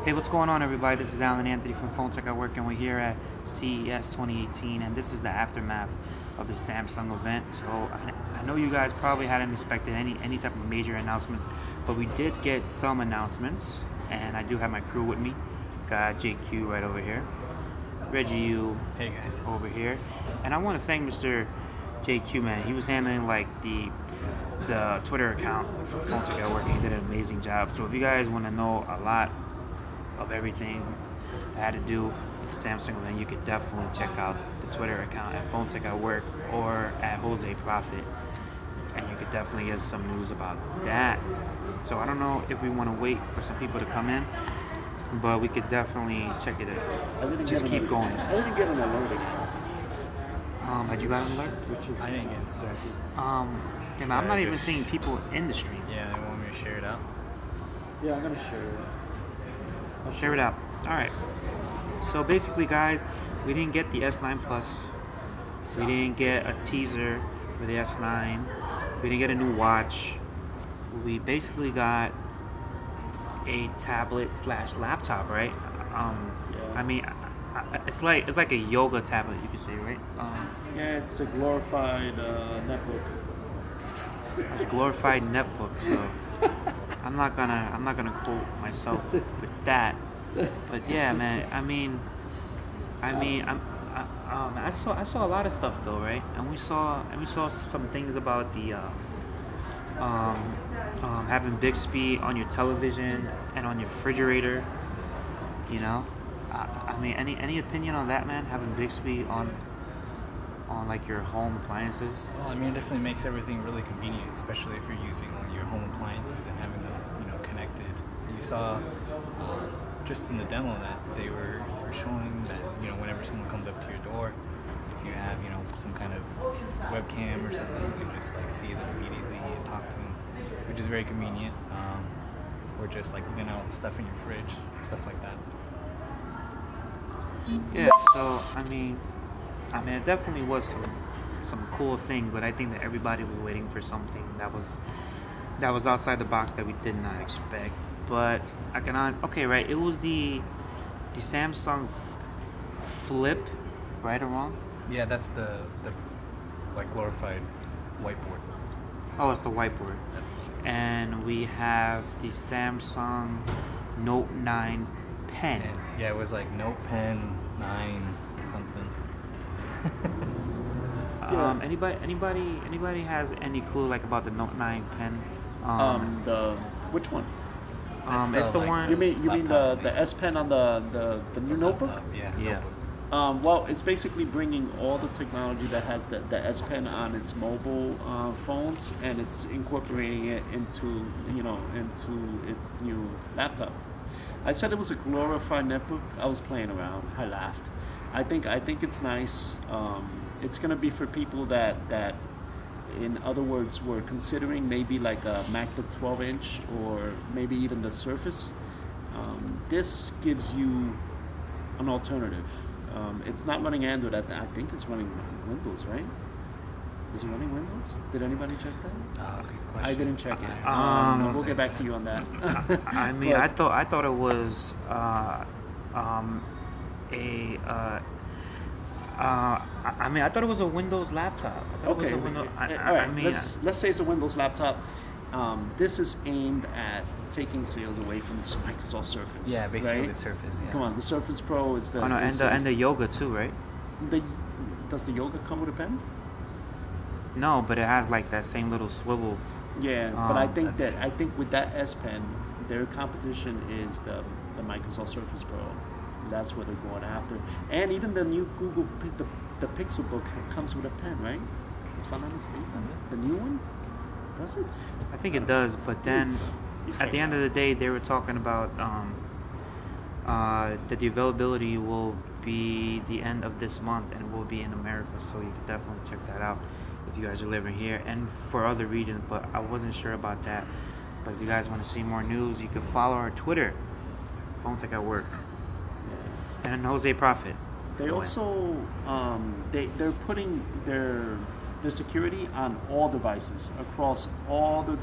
Hey, what's going on, everybody? This is Alan Anthony from Phone Tech at Work, and we're here at CES 2018, and this is the aftermath of the Samsung event. So I know you guys probably hadn't expected any type of major announcements, but we did get some announcements, and I do have my crew with me. Got JQ right over here, Reggie U Hey guys. over here, and I want to thank Mr. JQ, man. He was handling like the Twitter account for Phone Tech at Work, and he did an amazing job. So if you guys want to know a lot of everything that had to do with the Samsung event, you could definitely check out the Twitter account at Phone Tech at Work or at Jose Profit, and you could definitely get some news about that. So I don't know if we want to wait for some people to come in, but we could definitely check it out. Just keep going. I didn't get an alert again. Had you got an alert? I didn't get started. I'm not even seeing people in the stream. Yeah, they want me to share it out. Yeah, I'm gonna share it. I'll share it out. All right. So basically, guys, we didn't get the S9 Plus. We didn't get a teaser for the S9. We didn't get a new watch. We basically got a tablet/laptop, right? Yeah. I mean, it's like a yoga tablet, you could say, right? Yeah, it's a glorified netbook. A glorified netbook. So I'm not gonna quote myself with that, but yeah, man. I saw a lot of stuff though, right? And we saw some things about the having Bixby on your television and on your refrigerator. You know, any opinion on that, man? Having Bixby on like your home appliances? Well, I mean, it definitely makes everything really convenient, especially if you're using your home appliances and having them, connected. And you saw just in the demo that they were showing that, whenever someone comes up to your door, if you have, some kind of webcam or something, you can just see them immediately and talk to them, which is very convenient. Or just looking at all the stuff in your fridge, stuff like that. Yeah. So it definitely was some cool thing, but I think that everybody was waiting for something that was outside the box that we did not expect. But right? It was the Samsung Flip, right or wrong? Yeah, that's the glorified whiteboard. Oh, it's the whiteboard. That's the And we have the Samsung Note 9 pen. pen. Yeah, it was like Note Pen 9 something. Anybody has any clue about the Note 9 pen? The which one? It's the one. You mean the S Pen on the new notebook? Yeah. Yeah. Well, it's basically bringing all the technology that has the S Pen on its mobile phones, and it's incorporating it into its new laptop. I said it was a glorified netbook. I was playing around. I laughed. I think it's nice. It's gonna be for people that in other words were considering maybe like a MacBook 12-inch or maybe even the Surface. This gives you an alternative. It's not running Android. I think it's running Windows, right? Is it running Windows? Did anybody check that? Good question. I didn't check it. We'll get back to you on that. I thought it was I thought it was a Windows laptop. Okay. All right. Let's say it's a Windows laptop. This is aimed at taking sales away from the Microsoft Surface. Yeah, basically right? the Surface. Yeah. Come on, the Surface Pro is the. Oh no, and the Yoga too, right? Does the Yoga come with a pen? No, but it has that same little swivel. Yeah, but I think with that S Pen, their competition is the Microsoft Surface Pro. That's what they're going after. And even the new Google, the Pixel Book comes with a pen, right? If I'm not mistaken. The new one? Does it? I think it does, but then at the end of the day, they were talking about that the availability will be the end of this month and will be in America, so you can definitely check that out if you guys are living here and for other regions, but I wasn't sure about that. But if you guys want to see more news, you can follow our Twitter, Phone Tech at Work, and Jose Profit. They also they're putting their security on all devices across all the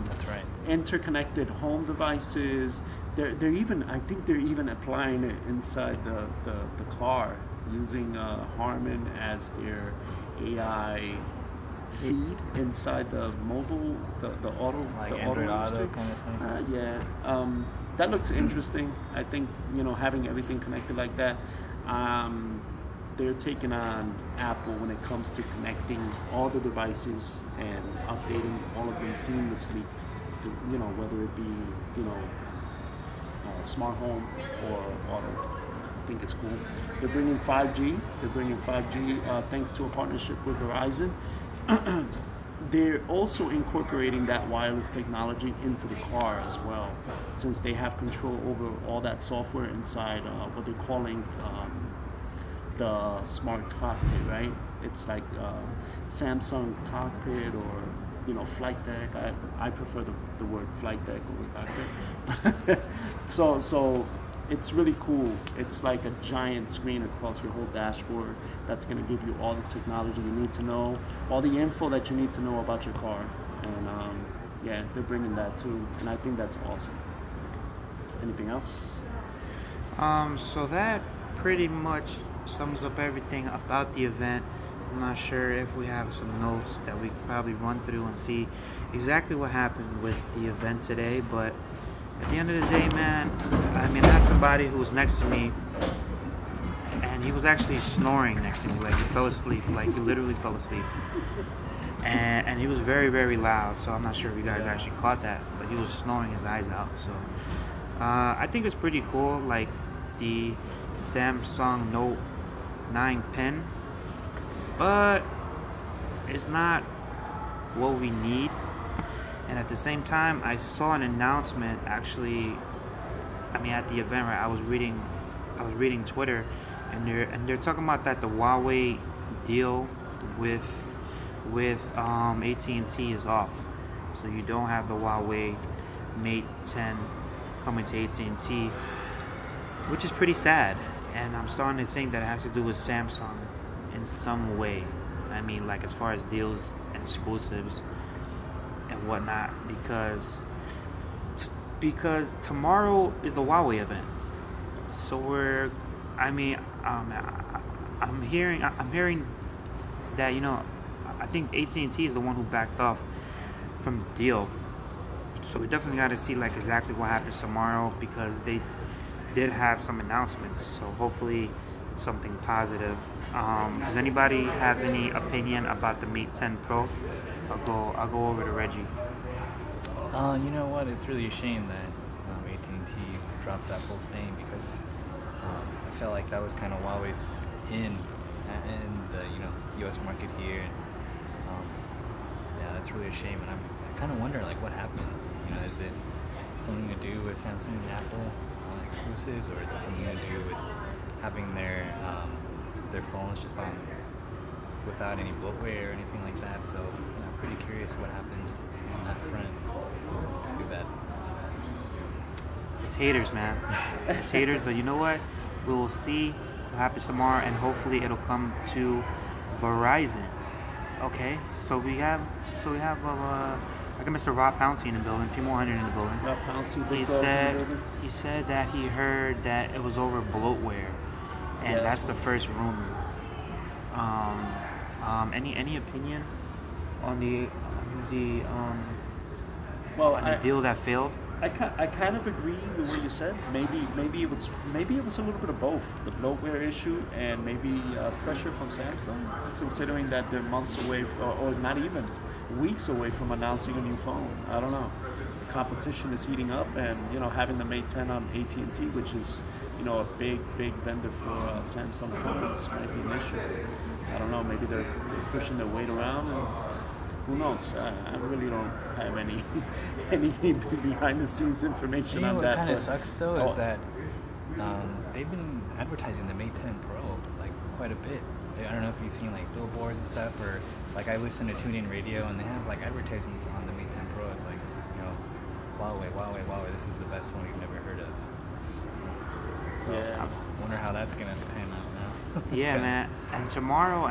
that's right. interconnected home devices, they're even, I think they're even applying it inside the car using Harman as their AI feed inside the mobile, the auto, Like the Android auto Auto industry. kind of thing. Yeah, that looks interesting. I think, having everything connected like that. They're taking on Apple when it comes to connecting all the devices and updating all of them seamlessly. Whether it be smart home or auto. I think it's cool. They're bringing 5G. They're bringing 5G thanks to a partnership with Verizon. They're also incorporating that wireless technology into the car as well, since they have control over all that software inside what they're calling the smart cockpit, right? It's like Samsung cockpit or flight deck. I prefer the word flight deck over cockpit. So it's really cool. It's like a giant screen across your whole dashboard that's going to give you all the technology you need to know, all the info that you need to know about your car. And yeah, they're bringing that too, and I think that's awesome. Anything else? So that pretty much sums up everything about the event. I'm not sure if we have some notes that we could probably run through and see exactly what happened with the event today, but at the end of the day, man, I mean, I had somebody who was next to me, and he was actually snoring next to me, like he fell asleep, like he literally fell asleep, and he was very, very loud. So I'm not sure if you guys actually caught that, but he was snoring his eyes out. So I think it's pretty cool, like the Samsung Note 9 pen, but it's not what we need. And at the same time, I saw an announcement actually. I mean, at the event, right? I was reading Twitter, and they're talking about that the Huawei deal with AT&T is off, so you don't have the Huawei Mate 10 coming to AT&T, which is pretty sad. And I'm starting to think that it has to do with Samsung in some way. I mean, like as far as deals and exclusives and whatnot, because tomorrow is the Huawei event. So I'm hearing that I think AT&T is the one who backed off from the deal. So we definitely got to see like exactly what happens tomorrow, because they did have some announcements. So hopefully it's something positive. Does anybody have any opinion about the Mate 10 Pro? I'll go over to Reggie. You know what? It's really a shame that AT&T dropped that whole thing, because I felt like that was kind of Huawei's in the U.S. market here, and yeah, that's really a shame. And I kind of wonder like what happened. Is it something to do with Samsung and Apple exclusives, or is it something to do with having their phones just on without any bloatware or anything like that? So I'm pretty curious what happened on that front. Let's do that. It's haters, man. It's haters, but you know what? We will see what happens tomorrow, and hopefully it'll come to Verizon. Okay, so we have like Mr. Rob Pouncey in the building, T100 in the building. Rob Pouncey, big He dogs in the said building. he said that he heard that it was over bloatware, and Yeah, that's that's the first rumor. Any opinion on the Well, on the deal that failed? I kind of agree with what you said. Maybe it was a little bit of both, the bloatware issue and maybe pressure from Samsung, considering that they're months away, or not even weeks away from announcing a new phone. I don't know. The competition is heating up, and having the Mate 10 on AT&T, which is a big vendor for Samsung phones, might be an issue. I don't know. Maybe they're pushing their weight around, and who knows? I really don't have any behind the scenes information on What that. kind of sucks though is Oh. that they've been advertising the Mate 10 Pro like quite a bit. I don't know if you've seen like billboards and stuff, or like I listen to TuneIn Radio and they have like advertisements on the Mate 10 Pro. It's like Huawei, this is the best one we've never heard of. So Yeah. I wonder how that's gonna pan out now. Yeah, man. And tomorrow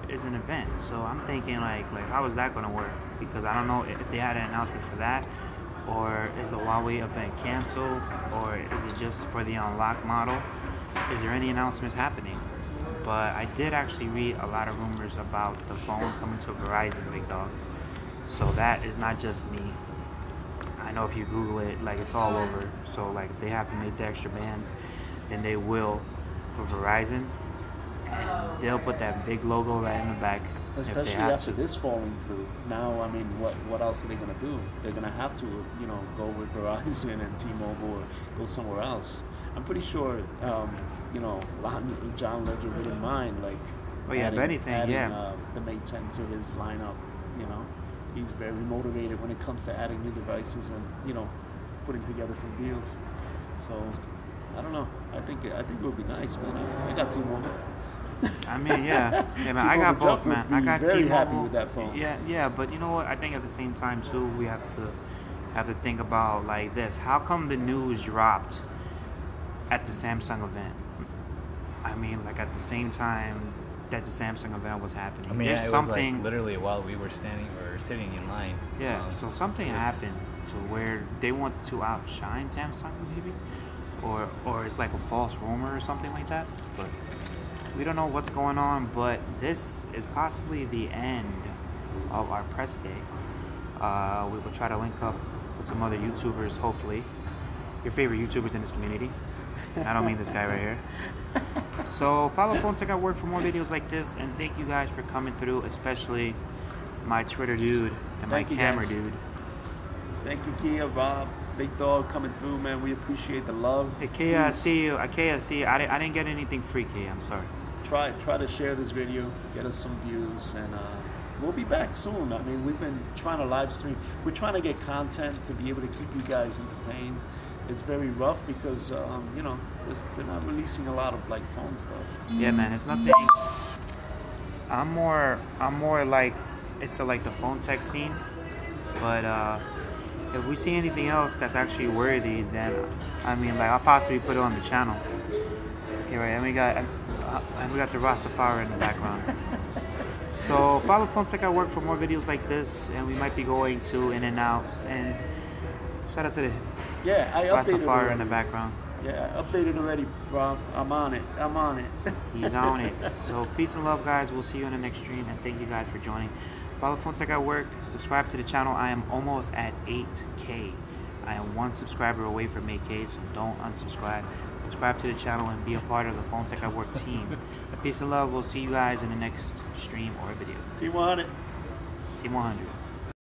is an event. So I'm thinking like how is that gonna work? Because I don't know if they had an announcement for that, Or is the Huawei event canceled? Or is it just for the unlocked model? Is there any announcements happening? But I did actually read a lot of rumors about the phone coming to Verizon, big dog. So that is not just me. I know if you Google it, like it's all over. So like if they have to make the extra bands, then they will for Verizon, and they'll put that big logo right in the back. Especially if they have after to. this falling through. Now, I mean, what else are they gonna do? They're gonna have to, go with Verizon and T-Mobile or go somewhere else. I'm pretty sure, John Ledger wouldn't mind, like, Oh yeah, if anything, adding yeah. the Mate 10 to his lineup. You know, he's very motivated when it comes to adding new devices and putting together some deals. So, I don't know. I think it would be nice, man. I got T-Mobile. I mean, yeah, man. I T-Mobile got both, Jeff would man. be I got very T-Mobile. happy with that phone. Yeah. But you know what? I think at the same time too, we have to think about like this. How come the news dropped at the Samsung event? I mean, like at the same time that the Samsung event was happening. I mean, There's it was something. like literally while we were standing or sitting in line. Yeah. So something it was- happened to where they want to outshine Samsung, maybe, or it's like a false rumor or something like that. But we don't know what's going on, but this is possibly the end of our press day. We will try to link up with some other YouTubers, hopefully. Your favorite YouTubers in this community. And I don't mean this guy right here. So follow Phone Tech at Work for more videos like this, and thank you guys for coming through, especially my Twitter dude and Thank my you, camera guys. dude. Thank you, Kia, Rob, Big Dog coming through, man. We appreciate the love. Hey, Kia, I Please see you. Kia, I see you. I didn't get anything free, Kia. I'm sorry. try to share this video, get us some views, and we'll be back soon. I mean, we've been trying to live stream. We're trying to get content to be able to keep you guys entertained. It's very rough because they're not releasing a lot of like phone stuff. Yeah, man, it's nothing. I'm more like it's like the phone tech scene, but if we see anything else that's actually worthy, then I mean, like I'll possibly put it on the channel. Okay, right, and we got the Rastafari in the background. So follow Phone Tech at Work for more videos like this, and we might be going to In and Out, and shout out to the Yeah, I updated Rastafari already. in the background. Yeah, I updated already, Rob. I'm on it. He's on it. So peace and love, guys. We'll see you in the next stream, and thank you guys for joining. Follow Phone Tech at Work. Subscribe to the channel. I am almost at 8K. I am one subscriber away from 8K, so don't unsubscribe. Subscribe to the channel and be a part of the Phone Tech at Work team. Peace and love. We'll see you guys in the next stream or video. T100. Team 100.